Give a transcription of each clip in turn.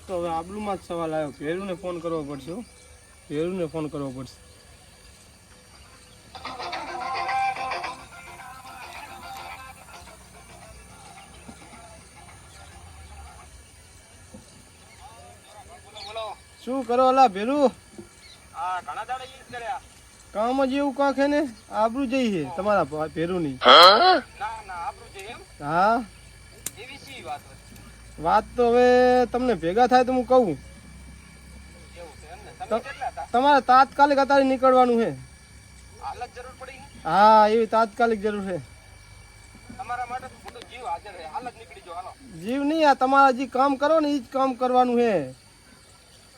તો હવે આબલુમાં જ સવાલ આવ્યો. ભેરુને ફોન કરવો પડશે. ભેરુને ફોન કરવો પડશે. શું કરો અલા ભેરુ? ઘણા દાડા યુઝ કર્યા. કામ જ એવું કાંક હે ને, આબરૂ જઈ છે તમારા ભેરુની. ના આપણું છે એમ. હા એવી સી વાત હોય. વાત તો હવે તમને ભેગા થાય તો હું કહું. એવું છે એમ ને. તમે કેટલા હતા? તમારે તાત્કાલિક અત્યારે નીકળવાનું છે. હાલ જ જરૂર પડી. હા એવી તાત્કાલિક જરૂર છે. તમારા માટે તો બધો જીવ હાજર છે. હાલ જ નીકળી જાઓ હાલો. જીવ નહીં, આ તમારા જે કામ કરો ને એ જ કામ કરવાનું છે.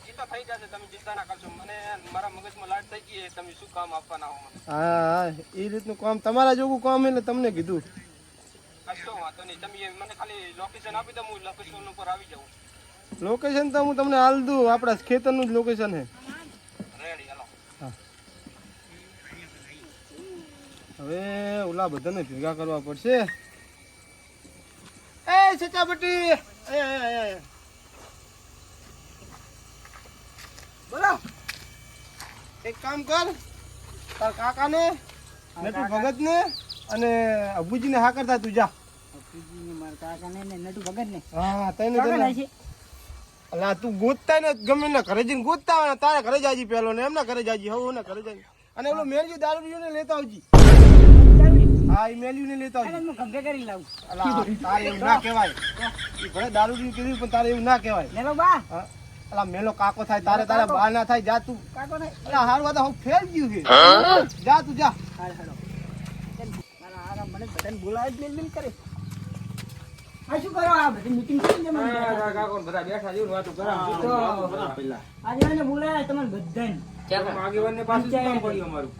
ઈ તો થઈ જશે, તમે ચિંતા ના કરશો. મને મારા મગજમાં લાટ થઈ ગઈ છે, તમે શું કામ આપવાના હો મને. હા એ રીતનું કામ તમારા જેવું કામ એટલે તમને કીધું. કશો વાંધો નહીં. તમે મને ખાલી લોકેશન આપી દો, હું લોકેશન ઉપર આવી જાઉં. લોકેશન તો હું તમને હાલ દઉં, આપણા ખેતરનું જ લોકેશન છે. રેડી હાલો. હવે ઓલા બધાને ભેગા કરવા પડશે. એ સચાપટી બોલો, એક કામ કર, તાર કાકાને નટુ ભગતને અને અબુજીને હા કરતા તું જા. હા તને અલા તું ગોતતા ને ગમે ને ઘરે જઈને ગોતતા હોય ને તારે ઘરે જાજી પેલો ને એમના ઘરે જાજી હવે ને ઘરે જાજી. અને ઓલો મેલ્યુ દારૂ ને લેતા આવજી. હા એ મેલ્યુ ને લેતા આવજી. હું ગંભે કરી લાવું. અલા તારે એવું ના કહેવાય. એ ભલે દારૂ કીધું પણ તારે એવું ના કહેવાય. નેલો બા હા અલા મેલો કાકો થાય તારે તારે બહાર ના થાય. જા તું. કાકો ને અલા હારું વાત હું ફેલ ગયું છે. જા તું જા. હાલ હાલો. મારા આરામ મને બધાને બોલાવે જ મેલ કરે. આ શું કરો? આ બધી મીટિંગ કરી છે મને. કાકો બધા બેઠા જેવું વાતો કરા. પહેલા આજે મને બોલાયા તમને બધાને. આગેવાનને પાછું શું કામ પડ્યું અમારું?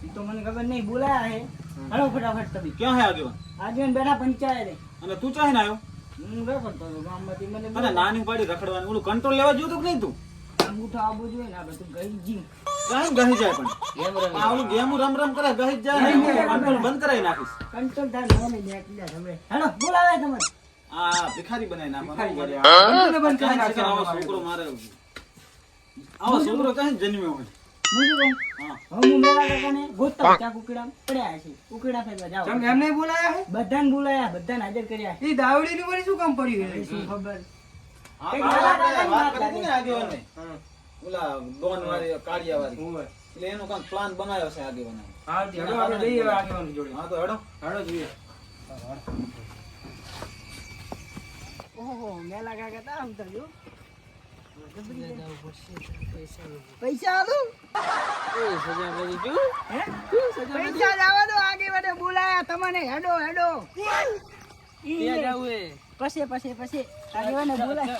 ઈ તો મને ખબર નહીં, બોલાયા હે. હાલો ફટાફટ તમે. ક્યાં હે આગેવાન? આજે બેઠા પંચાયતે. અને તું ચાહે ના આવ્યો? હું રખડતો હતો ગામમાંથી. મને અને નાની પાડી રખડવાનું ઓલું કંટ્રોલ લેવા જોતું કે નહીં તું? અંગૂઠો આબુ જોઈએ ને આ બધું ગઈ જી. કાંઈ ગહી જાય પણ આ ઓલું ગેમ રમ રમ કરે ગહી જ જાય ને કંટ્રોલ બંધ કરાવી નાખીશ. કંટ્રોલ થાય મને બેઠી તમે. હાલો બોલાવે તમને. આ ભિખારી બનાવી નાખવાનો બંધ બંધ કરી નાખશે. આવો છોકરો મારે આવો છોકરો કાંઈ જન્મ્યો હોય. હું શું કહું? હા હું મેળા કાકાને ગોતતા ત્યાં કુકડા પડ્યા છે. કુકડા ફેરવા જાવ. એમને બોલાયા હે? બધાને બોલાયા, બધાને હાજર કર્યા. એ દાવડી નું વળી શું કામ પડ્યું એ શું ખબર? હા, કઈક વાત વાત કરી હતી ને આગેવાનને. હા ઓલા ડોન વાળી કાળિયા વાળી એટલે એનો કાંઈક પ્લાન બનાવ્યો છે આગેવાને. હા હેડો આપણે જઈએ આગેવાની જોડે. હા તો હેડો હેડો જોઈએ. ઓહો મેલા કાકા તા ઉતરજો. પૈસા આલું? હે? પૈસા લાવવા દો, આગેવાને બોલાયા તમને. હેડો હેડો. પછી આગેવાને બોલાય.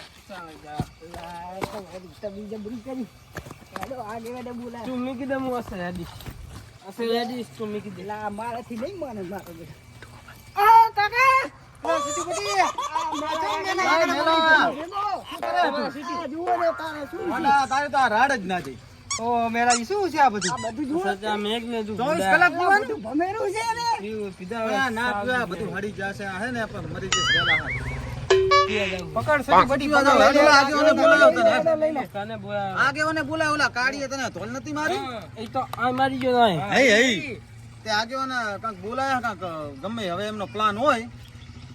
તમે જબરી કરી. હેડો આગેવાને બોલાય. તું મી કીધું હું હશે હેડીશ. હશે હેડીશ તું મી કીધું. લા મારાથી નહીં માને મારો બેટા. આ કાકા તારે તો આ રાડ જ ના થઈ. ઓ મેરા શું છે આ બધું? સજા મેઘ ને તું 24 કલાક પીવાનું ભમેરું છે ને. પીધા ના પીવા બધું હળી જશે આ હે ને પણ મરી જશે વેલા હા. પકડ સજી બડી આગેવાને બોલાવ્યો તને. તને બોલા આગેવાને બોલાવ્યો ઓલા કાળીએ તને ધોલ નથી મારી? એ તો આ મારી ગયો નહીં. હે હે તે આગેવાને કાંઈક બોલાયા કાંઈક ગમે હવે એમનો પ્લાન હોય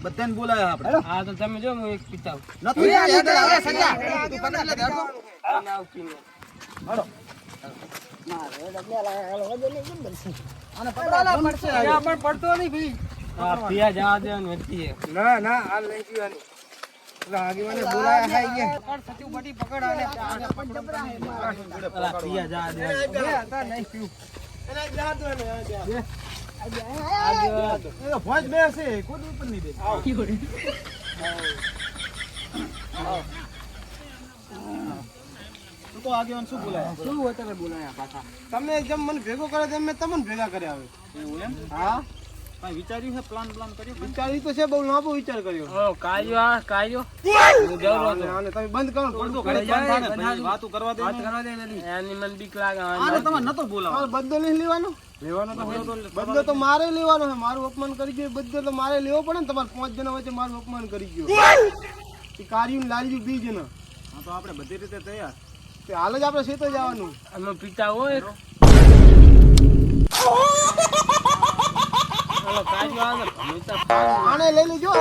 બધાને બોલાયા આપણે. હા તો તમે જો હું એક પીતા નથી યાદ આવે સજા તું પકડ લે હેડો. આવ પીને હેડો મારે ડબલા હાલો વજન નહીં કેમ બનશે? આને પકડાલા પડશે આ પણ પડતો નહીં ભાઈ. હા પિયા જવા દે ને વેચી. ના ના હાલ નહીં પીવાની. ઓલા આગેવાને બોલાયા હાઈ ગયા. પકડ સચુ બડી પકડ આને. પણ જબરા હે મારા. ઓલા પિયા જવા દે. બે હતા નહીં પીવું. એને જવા દો ને બે. એ ભોજ બે છે કોઈ ઉપર નહીં બે. તું તો આગેવાન શું બોલાયા? શું હોય તમે બોલાયા પાછા? તમે જેમ મને ભેગો કરે તેમ મેં તમને ભેગા કર્યા હવે. એવું એમ? હા કાંઈ વિચાર્યું છે પ્લાન કર્યું? વિચાર્યું તો છે, બહુ લાંબો વિચાર કર્યો. કાયો આને તમે બંધ કરો પડતો ઘરે બંધ થાય ને ભાઈ વાતો કરવા દે ને. એની મને બીક લાગે. આને તમારે નતો બોલાવો. મારો બદલો નહીં લેવાનો. લેવાનો તો હોય તો બદલો તો મારે લેવાનો છે. મારું અપમાન કરી ગયો બદલો તો મારે લેવો પડે ને. તમારે 5 જણા વચ્ચે મારું અપમાન કરી ગયો. એ કાર્યું લાલ્યું 2 જણા. હા તો આપણે બધી રીતે તૈયાર. તે હાલ જ આપણે શેતો જવાનું. આમાં પિતા હોય ઓલો કાજો આવે ભમીતા આને લઈ લેજો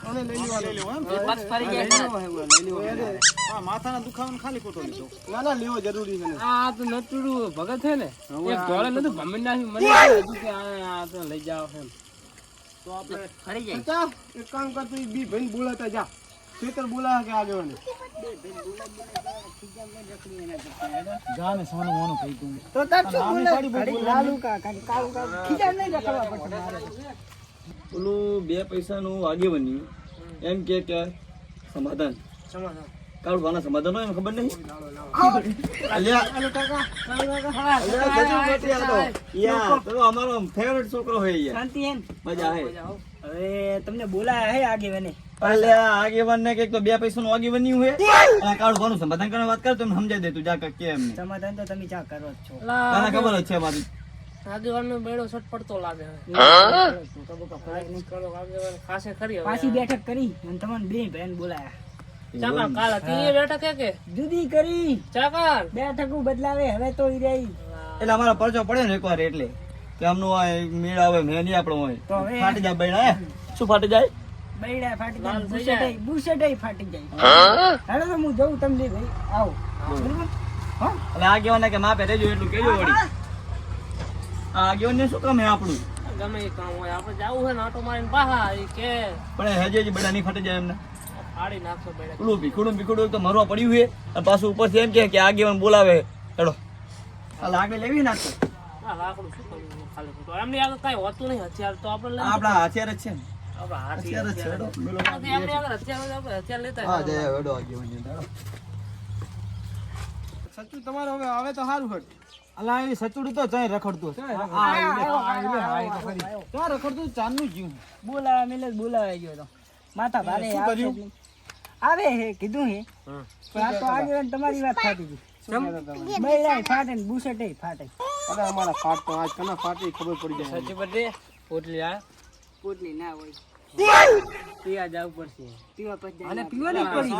આને લઈ લેવાનું. લઈ લેવો એમ? બસ ફરી જાય હા, માથાના દુખાવાનું ખાલી ખોટો લીધો. ના ના લેવો જરૂરી છે ને. આ તો નટુડું ભગત છે ને એક ધોળે નતું ભમી નાખ્યું મને કીધું કે આ તો લઈ જાવ એમ તો આપણે ફરી જાય જા, એક કામ કર તું બી ભાઈને બોલાતા જા. ખેતર બોલાવે કે આગેવાને. જા ને સોનું મોનું કહી દઉં. તો તાર શું આમે બોલે? સાડી બહુ ઘડીક બોલે. લાલુ કા કાળુ કા ખીજાણ નહીં રખડવા પડશે મારે. ઓલું 2 પૈસાનું આગેવાની એમ કે સમાધાન સમાધાન. કાળુભાના સમાધાન હોય એમ ખબર નહીં લાલુ કાકા, કાળુ કાકા, અલ્યા ગજબ બેટી આ તો. યાર તો અમારો ફેવરેટ છોકરો હોય યાર શાંતિ હે ને? મજા આવે હવે તમને બોલાયા હે આગેવાને. અલ્યા આગેવાન ને કઈક તો 2 પૈસાનું આગેવાની હોય અને કાળુભાનું સમાધાન કરવાની વાત કર તો એમને સમજાઈ દે તું જા કે એમ નહીં સમાધાન તો તમે ચા કરો જ છો. તને ખબર જ છે મારી આગેવાનો બેડો સટપડતો લાગે ખાસે ખરી હવે પાછી બેઠક કરી અને તમને બે બહેન બોલાયા. ચાકર કાલ હતી એ બેઠક કે જુદી કરી ચાકર બેઠકો બદલાવે હવે તો ઈ રહી. એટલે અમારો પરચો પડે ને એકવાર એટલે કે આમનું આ મેળ આવે મેં નહીં આપણો હોય તો હવે ફાટી જાય બૈડા શું ફાટી જાય બૈડા ફાટી જાય, લાલ થઈ જાય. બુશેટેય ફાટી જાય. હાલો તો હું જઉં તમને ભાઈ આવો બરાબર? હા એટલે આગેવાને કે માપે રહેજો એટલું કેજો વળી આ આગેવાનને શું કામ હે આપણું ગમે એ કામ હોય આપણે જાવું હોય ને આટો મારીને બહાર ઈ કે પણ હજે જ બૈડા નહીં ફાટી જાય એમને ફાડી નાખશો બેડા પેલું ભીખુડું તો મરવા પડ્યું છે અને પાછું ઉપરથી એમ કે આગેવાન બોલાવે હેડો આ લાકડી લેવી નાખો આ લાકડું શું કરવું ખાલી ખોટું એમની આગળ કઈ હોતું નહીં હથિયાર તો આપણે લઈ આપણા હથિયાર જ છે ને આપણા હાથી હથિયાર જ છે હેડો બોલો એમની આગળ હથિયાર હોય તો આપણે હથિયાર લેતા હા જવાનું. જય હેડો આગેવાન હેડો સચ્ચું તમારે હવે આવે તો સારું હટ. અલા એ સચુડી તો ચાય રખડતો છે. ચાય રખડતું ચાંદનું જીવ. બોલાવા મેલે બોલાવા ગયો તો માથા ભારે શું આવશે કર્યું? જ નહીં. આવે હે કીધું હે પણ આ તો આગેવાન તમારી વાત થતી હતી. બૈડાય ફાટે ને બુશેટેય ફાટે. અરે અમારા ફાટ તો આજ કના ફાટી ખબર પડી જાય. સચ્ચી બધે પોટલી આ પોટલી ના હોય પીવા જવું પડશે પીવા પછી અને જાય. પીવાની પડી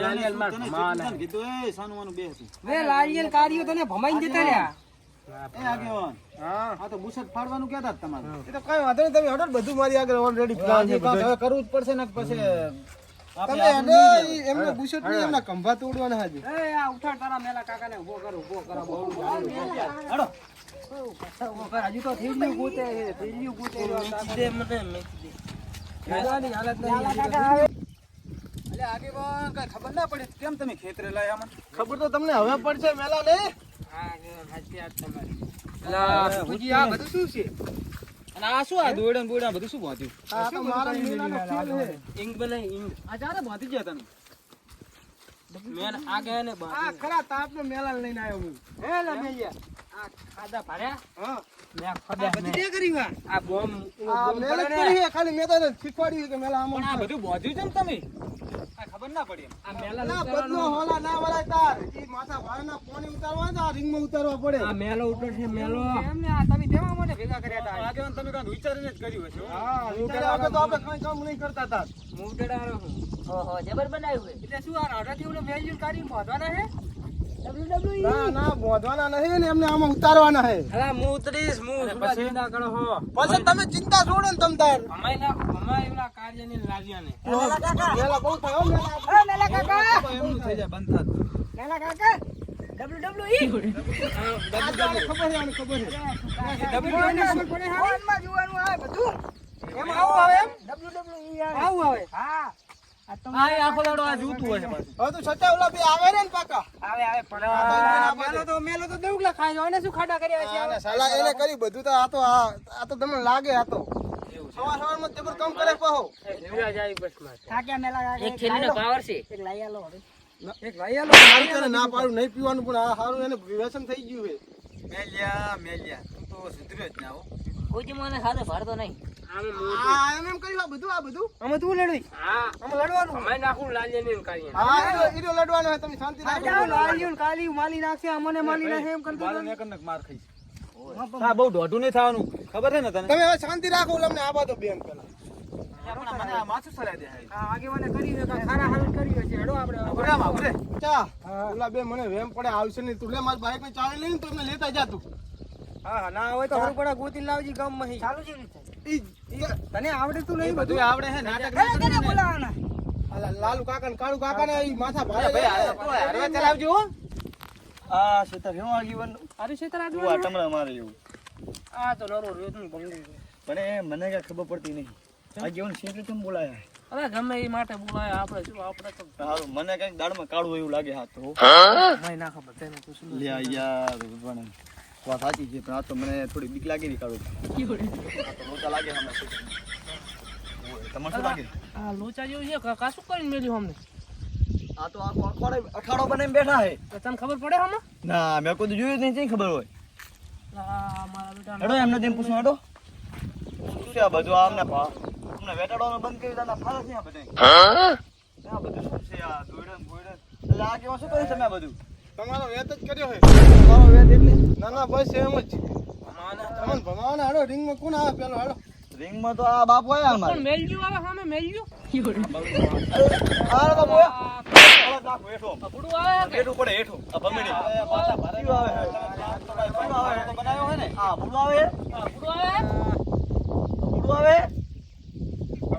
લાલિયલ માર તને માના જેટલું કીધું એ સાનું માનું બે હતું. વે લાલિયલ કાઢ્યો તને ભમાઈને દેતા રહ્યા. એ આગેવાન હા આ તો બુશર્ટ ફાડવાનું કહેતા જ તમારે. એ તો કઈ વાંધો નહીં. તમે હટો ને, બધું મારી આગળ ઓલરેડી પ્લાન આજે છે કાંઈક બધું. હવે કરવું જ પડશે ને પછી તમે આપણે એને એમને બુશર્ટ નહીં, એમના ખંભા તોડવાના હાજી. એ આ ઉઠાડ તારા મેલા કાકાને ઉભો કરો હેડો. ઉભો કર. હજુ તો થેલીયું ગૂંથે છે, થેલીયું ગૂંથે છે. દે મને મેં મેલાની હાલત નહીં. એટલે આગેવાન કાંઈ ખબર ના પડી કેમ તમે ખેતરે લાયા આમાં? ખબર તો તમને હવે પડશે મેલા ને. આ બધું શું છે? અને આ શું આ દોયડા ને બોયડા બધું શું બાંધ્યું? આ તો મારા મેલાનો ખેલ છે. ઇંગ બને ઇંગ આ ચારે બાંધી ગયા તમે. મેન આગે ને આ ખરા તાપનો મેલા લઈને આવ્યો હું. હે લા મેલિયા. આ ખાધા ભર્યા હા મેં ખબર બધી તે કરી વા. આ બોમ આ મેલા જ કરી છે. ખાલી મેં તો એને શીખવાડ્યું છે કે મેલા આમ પણ આ બધું બાંધ્યું છે ને તમે આ ખબર ના પડી એમ. આ મેલા ના બદલો હોલા ના વળાય તાર. ઈ માથા ભારના પાણી ઉતારવા ને આ રિંગમાં ઉતારવા પડે. આ મેલો ઉતર છે મેલો એમને આ તમે દેવા માટે ભેગા કર્યા હતા. આગેવાન તમે કાંઈક વિચારીને જ કર્યું હશે હો. હા વિચાર્યા વગર તો આપણે કઈ કામ નહીં કરતા તાર. મુંડડારો ઓહો જબર બનાવ્યું છે. એટલે શું આ રાધાથી ઓલો મેલ્યું કાઢીને બાંધવાના છે? WWE. ના ના બોધવાના નહીં ને એમને આમાં ઉતારવાના છે. અલા હું ઉતરીશ હું સુડા ચિંતા કરો હો પછી તમે ચિંતા છોડો ને તમ તાર. અમાયના કાર્યની લાવ્યાને મેલા બહુ થયો મેલા. એ મેલા કાકા. તો એમનું થઈ જાય બંધ થાત. મેલા કાકા. WWE. આ તો આને ખબર છે, આને ખબર છે. ફોનમાં જોવાનું આવે બધું. એમાં આવું આવે એમ? WWE આવે. આવું આવે. હા. આ તો આ આખો દાડો આ જોતું હોય છે પાછું. હવે તો સચ્ચા ઓલા બે આવે ને પાકા. આવે પણ મેલો તો દેવગલા ખાય છે. આને શું ખાડા કર્યા છે? આને સાલા એને કરી બધું તો આ તો તમને લાગે આ તો સવાર સવારમાં જબર કામ કરે પાહો. જીવા જાય બસ માં થાક્યા મેલા કાકા. એક થેલીનો પાવર છે એક લઈ આલો હવે. એક લઈ આલો. મારી તને ના પાડું નહીં પીવાનું પણ આ હારું એને વ્યસન થઈ ગયું છે. મેલ્યા તું તો સુધર્યો જ ના હો. કોઈ મને સાથે ભરતો નહીં. આ એમ કર્યું આ બધું અમે તું લડવી. હા આમાં લડવાનું. અમાય નાખું લાલ્યાની કાર્ય હા ઈરો લડવાનો છે. તમે શાંતિ રાખો. લાલ્યું કાલિયું માલી નાખશે અમને માલી નાખે એમ કરતો બાળને એક ને એક માર ખાઈશ. હા બહુ દોઢું નહીં થવાનું ખબર છે ને તને? તમે હવે શાંતિ રાખો. ઓલા અમને આવા દો બેન પેલા. મને આ માથું સરાય દે આ આગેવાને કરી છે કાંઈ ખારા હારું કર્યું હશે હેડો આપણે ઉભરે ચા ઓલા બે મને વેમ પડે આવશે નહીં તું લે મારી બાઈક ની ચાવી લઈને તો મને લેતા જા તું હા ના હોય તો હરું પડા ગોતી લાવજી ગામમાં હી ચાલુ છે તને આવડે તું નહીં બધું આવડે હે નાટક કને બોલાવાના અલા લાલુ કાકા ને કાળુ કાકા ને ઈ માથા ભારે ભાઈ હરવા ચલાવજો હો આ ક્ષેત્ર હું આગેવાન અરે ક્ષેત્ર તું આ ટમરા મારે એવું આ તો નરો રેતનું બંગડી પણ મને કઈ ખબર પડતી નહીં આગેવાન ક્ષેત્ર કેમ બોલાયા અરે ગમે એ માટે બોલાય આપણે શું આપણે તો સારું મને કઈક દાડમાં કાળું એવું લાગે હા તો મને ના ખબર તને પૂછું લે યાર ભગવાન વાત સાચી છે પણ આ તો મને થોડી બીક લાગી રહી કાળું આ તો લોચા લાગે હમણાં તમને શું લાગે આ લોચા જેવું છે કાશું કરીને મેલ્યું અમને આ તો આખો અખાડો બનાવીને બેઠા હે તો તને ખબર પડે હમ ના મેં કોઈ જોયું જ નહીં કઈ ખબર હોય મારા બેટા હેડો એમને તેમ પૂછો હેડો શું છે આ બધું આમને અમને વેટાડવાનું બંધ કરી દીધા ફાળા છે આ બધે આ બધું શું છે આ દોડન બોડન એટલે આ કેવા શું કરે તમે આ બધું તમારો વેત જ કર્યો હે તમારો વેત એટલે ના ના બસ એમ જ તમને ભમાવાના હાડો રિંગ માં કોણ આવે પેલો હાડો રિંગમાં તો આ બાપુ આયા અમારે પણ મેલ્યું આવે સામે મેલ્યું આ તો બોયા અલા નાખ હેઠો બુડું આવે કે હેઠું પડે હેઠું આ ભમેડી માથા ભારે શું આવે શું આવે તો બનાવ્યો હે ને હા બુડું આવે બુડું આવે બુડું આવે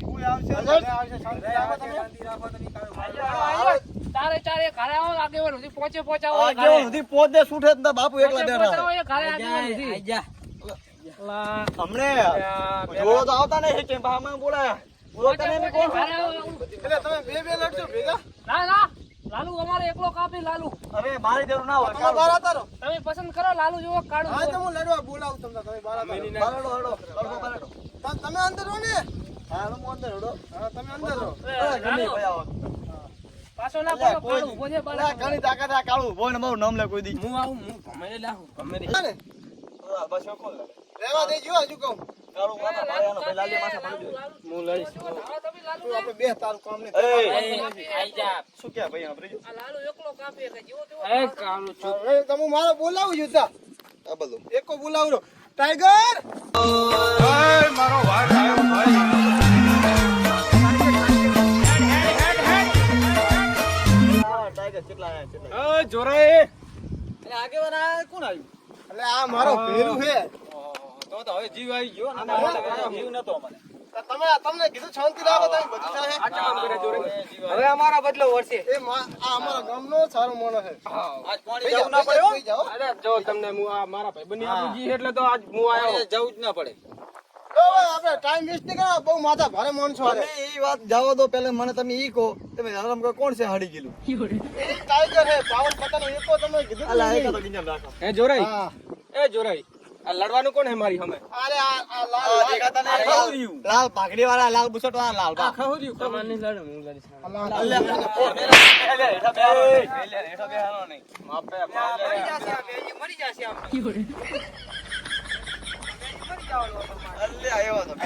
કોઈ આવશે ઘરે આવશે શાંતિ રાખો તમે તારે ચારે ઘરે આવો આગેવાન સુધી પહોંચે આ પહોંચાવો કેવું સુધી પોત દે છૂટે જ ના બાપુ એકલા બેઠા પહોંચાવો એ ઘરે આગેવાન સુધી હમણે જોડો તો આવતા નહીં કેમ ભામાં બોલાયા બોલો તને બી કોણ ઘરે આવો એટલે તમે બે બે લડશો ભેગા ના ના લાલુ અમારે એકલો કાપી લાલુ હવે મારી જરૂર ના હોય તમે બહાર આવતા રહો તમે પસંદ કરો લાલુ જેવો કાઢું હા તો હું લડવા બોલાવું તમને તમે બહાર આવતા રહો. બારડો હડો બારડો તમે અંદર રહો ને હા હું અંદર હડો હા તમે અંદર રહો ગમે ભાઈ આવો પાછો ના લે, પડો કોઈ કાળું ઉભો છે લે, ઘણી તાકાત આ કાળું ઉભો ને મારું નામ લે કોઈ દી હું આવું હું ગમે લાહું ગમે હા ને હા, બસ એ કોણ લે રહેવા દેજો હજુ કહું કાળું માથા ભારે આનો ભાઈ લાલી માથા ભારે દે. હું લઈશ તમે લાલુ તું આપણે બે તારું કામ ને આઈ જા શું કે ભાઈ આપણે જો આ લાલુ એકલો કાપી કે જેવો તેવો એ કાળું ચૂપ હવે તમે મારો બોલાવું છું તા આ બધું એકો બોલાવરો ટાઈગર મારો વાઘ આવ્યો ભાઈ હા ટાઈગર કેટલા આયા કેટલા ઓય જોરાએ એટલે આગેવાન આ કોણ આવ્યું એટલે આ મારો ભેરું છે તો હવે જીવ આવી ગયો ને જીવ નતો મને તમને કીધું શાંતિ રાખો તમે બધું થાય હવે અમારા બદલો વળશે એ આ અમારા ગામનો સારો માણસ છે આજ પાણી થઈ જવું ના પડે હો. જાઓ. અરે જો તમને હું આ મારા ભાઈબંધની આપુજી એટલે તો આજ હું આવ્યો પાણી જવું જ ના પડે ઓય, આપણે ટાઈમ વેસ્ટ નહીં કરો બહુ માથા ભારે માણસો તમે ઈ વાત જાવો દો પહેલા મને તમે ઈ કહો તમે આરામ કરો કોણ છે હાડી ગયેલું એ ટાઈગર છે પાવન પતંગ એકો તમે કીધું આ લાયકા નહીં. તો કિંજમ રાખો એ જોરાઈ હા એ જોરાઈ આ લડવાનું કોણ હે મારી સામે અરે આ લાલ આ દેખાતા નહીં લાલ પાઘડી વાળા લાલ બુસટ વાળા લાલ બા ખવર્યું તમારે નહીં લડે હું લડીશ હેઠો બે હાલો નહીં માપે મરી જશે આમ અલ્લે આયો તો બે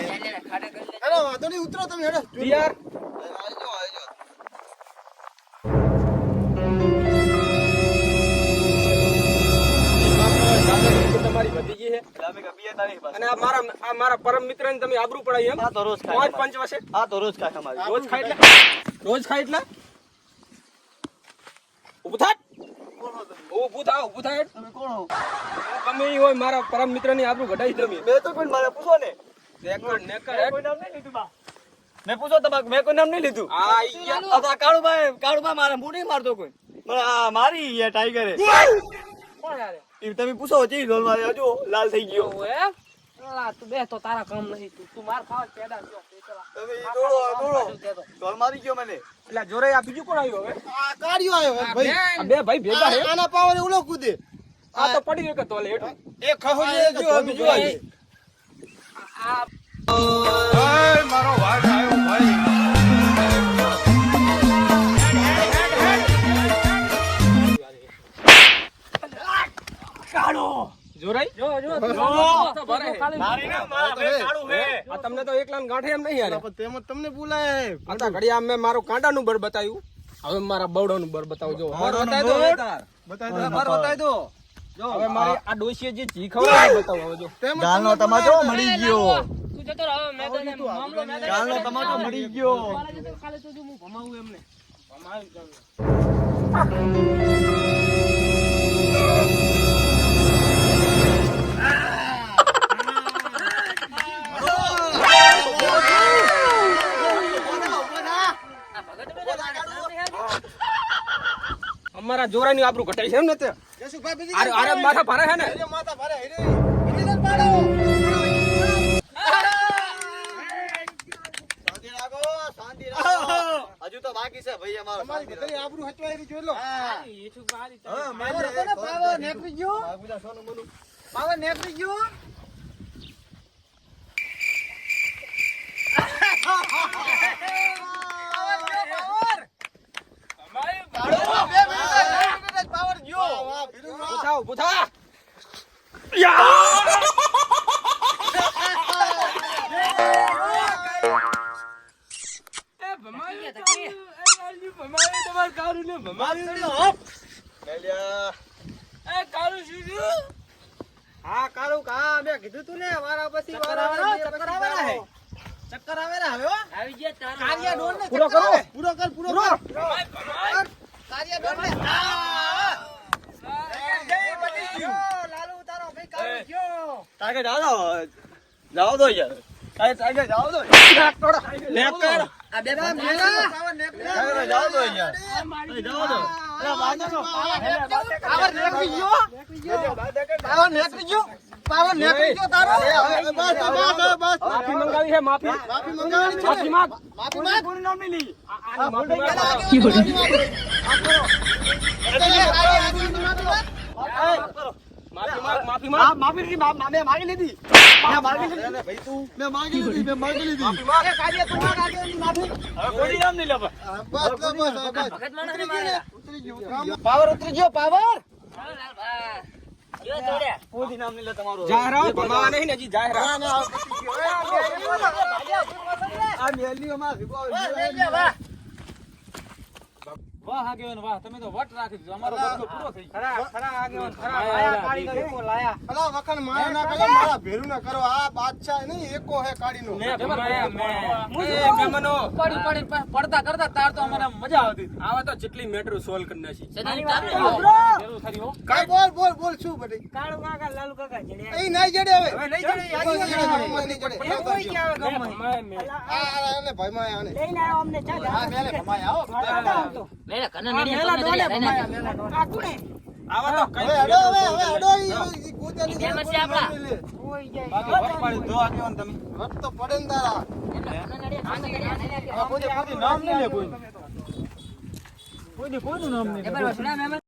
અરે વાંધો નહીં ઉતરો તમે હેડો યાર આજો આજો તમારી ભતીજી છે લામે કા બીએ તારીખ બસ અને આ મારા પરમ મિત્ર ને તમે આબરૂ પડાવી એમ આ તો રોજ પાંચ ખાય પંચ વર્ષે આ તો રોજ ખાય અમારી રોજ ખાય એટલે ઊભું થાટ ઊભું થાય તમે કોણ હો ગમે ઈ હોય મારા પરમ મિત્ર ની આબરૂ ઘટાઈ તમે મેં તો કોઈ મારે પૂછો ને નેકળ નેકળ મેં કોઈ નામ નહીં લીધું બા મેં પૂછો તમારે મેં કોઈ નામ નહીં લીધું આ ઈ ગયા આ તો આ કાળુભાઈ મારે હું નહીં મારતો કોઈ પણ આ મારી યાર ટાઈગરે કોણ યાર ઈ તમે પૂછો ચી ઢોલ મારે હજુ લાલ થઈ ગયો ઓએ લા તું બે તો તારા કામ નહીં તું માર ખાવા પેડા જો તમે ઈ દોડો ઢોલ મારી ગયો મને એટલે જોરે આ બીજું કોણ આવ્યું હવે આ કાઢ્યો આવ્યો હે ભાઈ આ બે ભાઈ ભેગા હે આના પાવરે ઉલો કૂદે આ તો પડી ગયો કે તોલે હેઠું એ ખહોજે જો બીજું આવી મારો વાઘ આવ્યો ભાઈ જોરાઈ જો તો ભરે હે. ખાલી આ તમને તો એકલા ગાંઠે એમ નહીં યાર તેમ જ તમને બોલાય હે આતા ઘડી આમ મેં મારું કાંટાનું બળ બતાવ્યું હવે મારા બવડાનું બળ બતાવું જો હવે બતાવી દો હવે તાર. બતાવી દો માર બતાવી દો જો હવે મારી આ ડોશીએ જે જી ખવડાવી બતાવો હવે જો તેમ જ ગાલનો તમને તમાચો બોલાય. મળી ગયો તું જતો રહો મેં તો એને મામલો મેં તો ચાલો તમારો મળી ગયો કાલે તો જો હું ભમાવું એમને ભમાવી દઉં અમારા જોરાની આબરૂ ઘટાઈ છે એમ ને તે જસુભાઈ બીજી અરે અરે માથા ભારે છે ને અરે માથા ભારે હેરે બીજી તરફ પાડો શાંતિ રાખો શાંતિ રાખો હજુ તો બાકી છે ભાઈ અમારો તમારી બધી આબરૂ હચવાઈ રહી જોઈ લો એ શું બારી પાવર હતો ને પાવર નેકરી ગયો બાબુલા સોનું બોલું પાવર નેકરી ગયો પાવર ગયો પૂછાવ પૂછા એ ભમાવી ભમાવી તમાર કારું ને ભમાવી મેલ્યા એ કારું શું શું હા કાળું કા મેં કીધું તું ને વારા પછી વારા ચક્કર આવેલા હે ચક્કર આવેલા હવે હો આવી ગયા તારા કાર્ય ડોન ને પૂરો કરો પૂરો કર પૂરો કર ભમાવી કાર્ય ડોન ને લાલુ તારો ભાઈ કાળું ગયો ટાઈગર જાઓ દો યાર ટાઈગર જાઓ દો નેક કર આ બે ના મેલા પાવર નેક ટાઈગર જાઓ દો યાર જાઓ દો પાવર નેકરી ગયો પાવર નેકરી ગયો પાવર નેકરી ગયો તારો બસ માફી મંગાવી છે માફી માફી મંગાવવાની છે માફી માંગ માફી માંગ કોણ નામ ની લી આ માફી માંગ માફી માંગ માફી લીધી મેં માગી લીધી ભાઈ તું મેં માગી લીધી એ કાર્ય તું માંગ આગેવાની માફી હવે કોઈ નામ નહીં લે બસ ભગત માણસને મારેલા ઉતરી ગયો પાવર ઉતરી ગયો પાવર જો જોડ્યા કોઈ નામ નહીં લે તમારું જાહેર આવો ભમાવા નહીં ને હજી જાહેર આવો. આ મેલી અમાર વાહ આગેવાન વાહ તમે તો વટ રાખી દીધો અમારો બધો પૂરો થઈ ગયો ખરા આગેવાન ખરા આયા કારીગર એકો લાયા અલા વખણ માયા ના કરો મારા ભેરું ના કરો આ બાદશાહ નહીં એકો હે કાઢીનો મે ભમાયા મે એ મેમનો પડી પડતા કરતા તાર તો અમારે મજા આવતી આવા તો જેટલી મેટર સોલ્વ કરી નાખી સદાની તારું જરૂર ખરી હો કાઈ બોલ શું બધી કાળુ કાકા લાલુ કાકા જડ્યા એ નહીં જડે હવે હવે નહીં જડે, કોઈ યાદી જડે, જડે. કોઈ નહીં જડે. એ કોઈ કે આવે મે ગમે ભમાયા મે આને ભાઈ માં આને લઈને આવ્યો અમને ચા આ મેલે ભમાય આવો આવતો મેલા કના આ નડિયા મેલા તમને ડોલે દરિયા ભમાયા મેલા ડોલે આ કોણે આવા તો કઈ હવે અડો ઈ કૂતેલી કેમ છે આપડા? કોઈ જાય બાકી વટ પાડી દો આગેવાન તમે વટ તો પડે ને તારા એમના કના નડિયા તમને દરિયા કોઈ નામ નહીં લે કોઈ કોઈનું નામ નહીં લે. એ બરાબર સુના મેમન